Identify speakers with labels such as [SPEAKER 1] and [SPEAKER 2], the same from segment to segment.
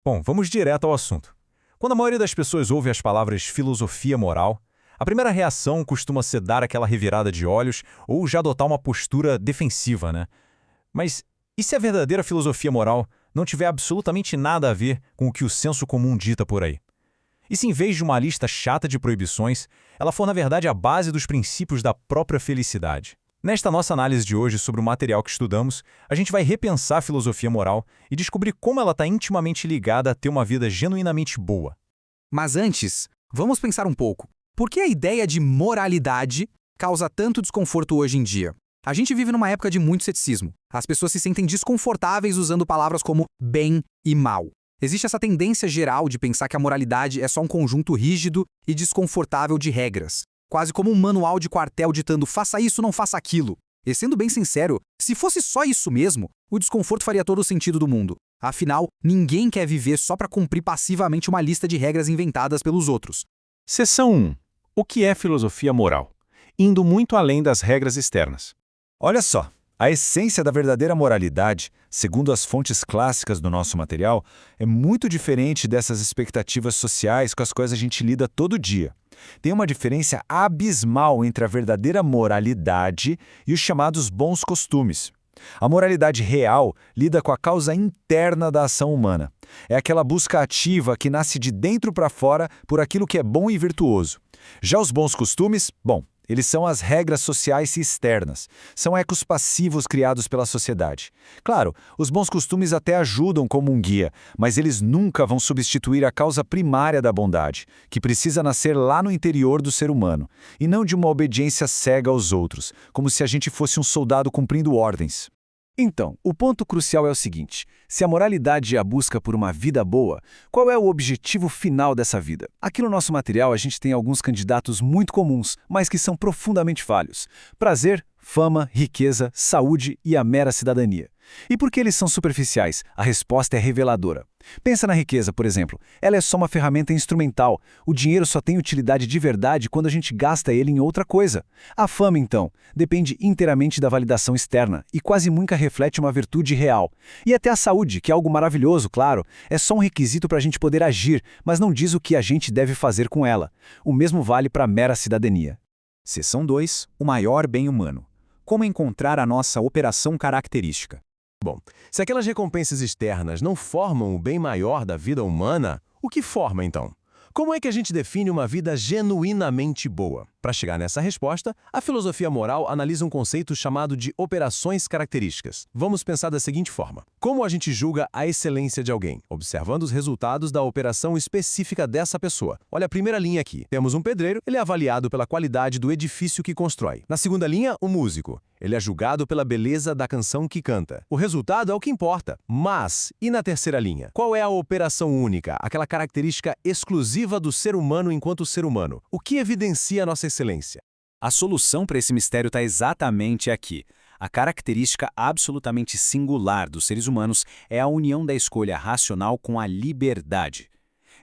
[SPEAKER 1] Bom, vamos direto ao assunto. Quando a maioria das pessoas ouve as palavras filosofia moral, a primeira reação costuma ser dar aquela revirada de olhos ou já adotar uma postura defensiva, né? Mas e se a verdadeira filosofia moral não tiver absolutamente nada a ver com o que o senso comum dita por aí? E se em vez de uma lista chata de proibições, ela for na verdade a base dos princípios da própria felicidade? Nesta nossa análise de hoje sobre o material que estudamos, a gente vai repensar a filosofia moral e descobrir como ela está intimamente ligada a ter uma vida genuinamente boa.
[SPEAKER 2] Mas antes, vamos pensar um pouco. Por que a ideia de moralidade causa tanto desconforto hoje em dia? A gente vive numa época de muito ceticismo. As pessoas se sentem desconfortáveis usando palavras como bem e mal. Existe essa tendência geral de pensar que a moralidade é só um conjunto rígido e desconfortável de regras, quase como um manual de quartel ditando faça isso, não faça aquilo. E sendo bem sincero, se fosse só isso mesmo, o desconforto faria todo o sentido do mundo. Afinal, ninguém quer viver só para cumprir passivamente uma lista de regras inventadas pelos outros.
[SPEAKER 3] Seção 1. O que é filosofia moral? Indo muito além das regras externas.
[SPEAKER 4] Olha só, a essência da verdadeira moralidade, segundo as fontes clássicas do nosso material, é muito diferente dessas expectativas sociais com as quais a gente lida todo dia. Tem uma diferença abismal entre a verdadeira moralidade e os chamados bons costumes. A moralidade real lida com a causa interna da ação humana. É aquela busca ativa que nasce de dentro para fora por aquilo que é bom e virtuoso. Já os bons costumes, bom, eles são as regras sociais e externas. São ecos passivos criados pela sociedade. Claro, os bons costumes até ajudam como um guia, mas eles nunca vão substituir a causa primária da bondade, que precisa nascer lá no interior do ser humano, e não de uma obediência cega aos outros, como se a gente fosse um soldado cumprindo ordens.
[SPEAKER 5] Então, o ponto crucial é o seguinte: se a moralidade é a busca por uma vida boa, qual é o objetivo final dessa vida? Aqui no nosso material a gente tem alguns candidatos muito comuns, mas que são profundamente falhos: prazer, fama, riqueza, saúde e a mera cidadania. E por que eles são superficiais? A resposta é reveladora. Pensa na riqueza, por exemplo. Ela é só uma ferramenta instrumental. O dinheiro só tem utilidade de verdade quando a gente gasta ele em outra coisa. A fama, então, depende inteiramente da validação externa e quase nunca reflete uma virtude real. E até a saúde, que é algo maravilhoso, claro, é só um requisito para a gente poder agir, mas não diz o que a gente deve fazer com ela. O mesmo vale para a mera cidadania.
[SPEAKER 6] Seção 2. O maior bem humano. Como encontrar a nossa operação característica?
[SPEAKER 7] Bom, se aquelas recompensas externas não formam o bem maior da vida humana, o que forma então? Como é que a gente define uma vida genuinamente boa? Para chegar nessa resposta, a filosofia moral analisa um conceito chamado de operações características. Vamos pensar da seguinte forma: como a gente julga a excelência de alguém? Observando os resultados da operação específica dessa pessoa. Olha a primeira linha aqui. Temos um pedreiro, ele é avaliado pela qualidade do edifício que constrói. Na segunda linha, um músico. Ele é julgado pela beleza da canção que canta. O resultado é o que importa. Mas, e na terceira linha? Qual é a operação única, aquela característica exclusiva do ser humano enquanto ser humano? O que evidencia a nossa excelência?
[SPEAKER 2] A solução para esse mistério está exatamente aqui. A característica absolutamente singular dos seres humanos é a união da escolha racional com a liberdade.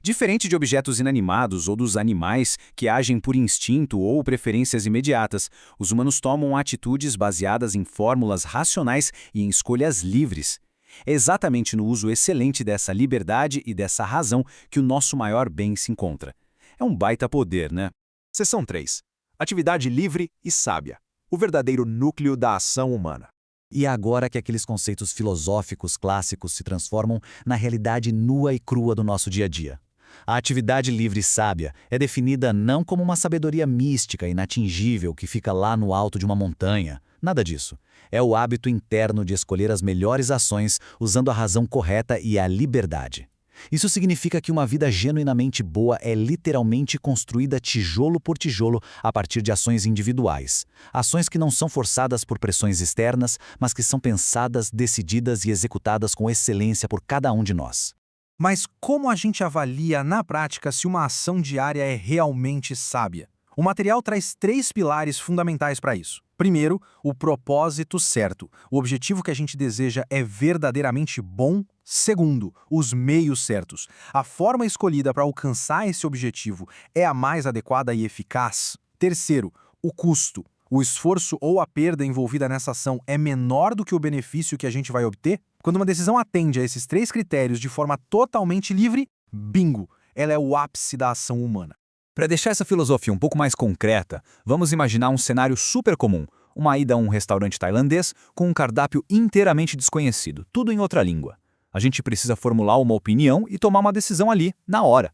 [SPEAKER 2] Diferente de objetos inanimados ou dos animais que agem por instinto ou preferências imediatas, os humanos tomam atitudes baseadas em fórmulas racionais e em escolhas livres. É exatamente no uso excelente dessa liberdade e dessa razão que o nosso maior bem se encontra. É um baita poder, né?
[SPEAKER 6] Seção 3. Atividade livre e sábia. O verdadeiro núcleo da ação humana.
[SPEAKER 8] E é agora que aqueles conceitos filosóficos clássicos se transformam na realidade nua e crua do nosso dia a dia. A atividade livre e sábia é definida não como uma sabedoria mística inatingível que fica lá no alto de uma montanha. Nada disso. É o hábito interno de escolher as melhores ações usando a razão correta e a liberdade. Isso significa que uma vida genuinamente boa é literalmente construída tijolo por tijolo a partir de ações individuais. Ações que não são forçadas por pressões externas, mas que são pensadas, decididas e executadas com excelência por cada um de nós.
[SPEAKER 9] Mas como a gente avalia na prática se uma ação diária é realmente sábia? O material traz 3 pilares fundamentais para isso. Primeiro, o propósito certo. O objetivo que a gente deseja é verdadeiramente bom. Segundo, os meios certos. A forma escolhida para alcançar esse objetivo é a mais adequada e eficaz. Terceiro, o custo. o esforço ou a perda envolvida nessa ação é menor do que o benefício que a gente vai obter? Quando uma decisão atende a esses 3 critérios de forma totalmente livre, bingo, ela é o ápice da ação humana.
[SPEAKER 2] Para deixar essa filosofia um pouco mais concreta, vamos imaginar um cenário super comum. Uma ida a um restaurante tailandês com um cardápio inteiramente desconhecido, tudo em outra língua. A gente precisa formular uma opinião e tomar uma decisão ali, na hora.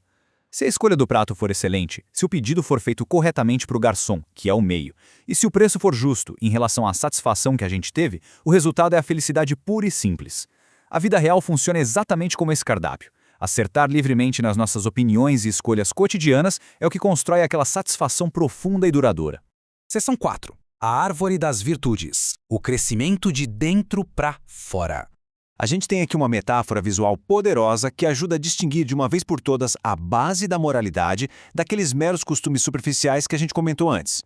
[SPEAKER 2] Se a escolha do prato for excelente, se o pedido for feito corretamente para o garçom, que é o meio, e se o preço for justo em relação à satisfação que a gente teve, o resultado é a felicidade pura e simples. A vida real funciona exatamente como esse cardápio. Acertar livremente nas nossas opiniões e escolhas cotidianas é o que constrói aquela satisfação profunda e duradoura.
[SPEAKER 10] Seção 4. A árvore das virtudes. O crescimento de dentro para fora.
[SPEAKER 6] A gente tem aqui uma metáfora visual poderosa que ajuda a distinguir de uma vez por todas a base da moralidade daqueles meros costumes superficiais que a gente comentou antes.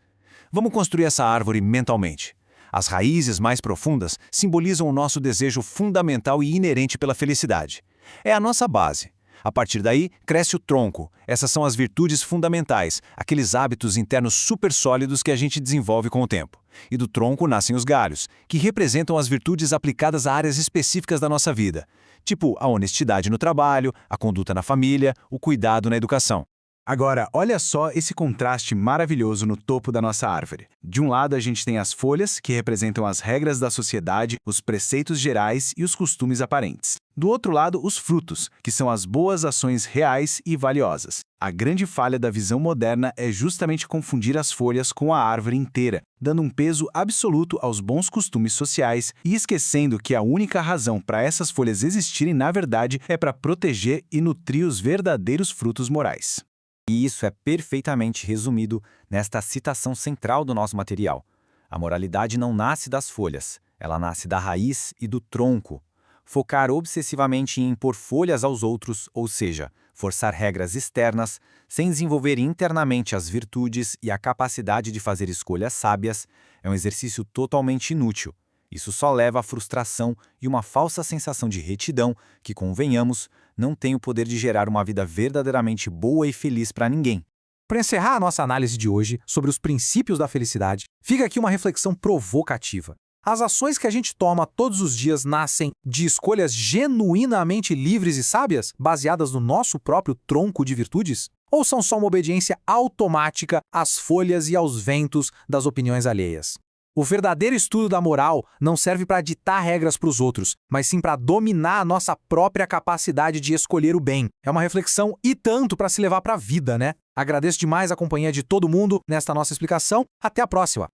[SPEAKER 6] Vamos construir essa árvore mentalmente. As raízes mais profundas simbolizam o nosso desejo fundamental e inerente pela felicidade. É a nossa base. A partir daí, cresce o tronco. Essas são as virtudes fundamentais, aqueles hábitos internos super sólidos que a gente desenvolve com o tempo. E do tronco nascem os galhos, que representam as virtudes aplicadas a áreas específicas da nossa vida, tipo a honestidade no trabalho, a conduta na família, o cuidado na educação.
[SPEAKER 5] Agora, olha só esse contraste maravilhoso no topo da nossa árvore. De um lado, a gente tem as folhas, que representam as regras da sociedade, os preceitos gerais e os costumes aparentes. Do outro lado, os frutos, que são as boas ações reais e valiosas. A grande falha da visão moderna é justamente confundir as folhas com a árvore inteira, dando um peso absoluto aos bons costumes sociais e esquecendo que a única razão para essas folhas existirem, na verdade, é para proteger e nutrir os verdadeiros frutos morais.
[SPEAKER 2] E isso é perfeitamente resumido nesta citação central do nosso material. A moralidade não nasce das folhas, ela nasce da raiz e do tronco. Focar obsessivamente em impor folhas aos outros, ou seja, forçar regras externas, sem desenvolver internamente as virtudes e a capacidade de fazer escolhas sábias, é um exercício totalmente inútil. Isso só leva à frustração e uma falsa sensação de retidão que, convenhamos, não tem o poder de gerar uma vida verdadeiramente boa e feliz para ninguém.
[SPEAKER 9] Para encerrar a nossa análise de hoje sobre os princípios da felicidade, fica aqui uma reflexão provocativa. As ações que a gente toma todos os dias nascem de escolhas genuinamente livres e sábias, baseadas no nosso próprio tronco de virtudes? Ou são só uma obediência automática às folhas e aos ventos das opiniões alheias? O verdadeiro estudo da moral não serve para ditar regras para os outros, mas sim para dominar a nossa própria capacidade de escolher o bem. É uma reflexão e tanto para se levar para a vida, né? Agradeço demais a companhia de todo mundo nesta nossa explicação. Até a próxima!